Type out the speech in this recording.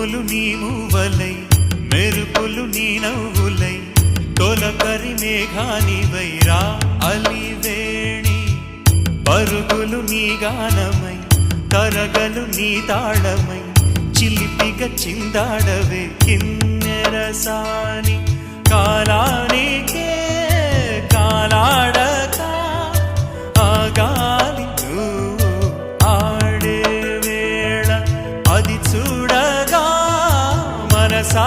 పువ్వులు నీ మూవలై మెరుపులు నీ నవ్వులై తొలకరి మేఘానివై రా అలివేణి పరుగులు నీ గానమై తరగలు నీ తాళమై చిలిపిగా చిందాడవే కిన్నెరసాని కాలానికే కాలాడక ఆగాలి నువ్వు ఆడే వేళ అది చూడగా మనసా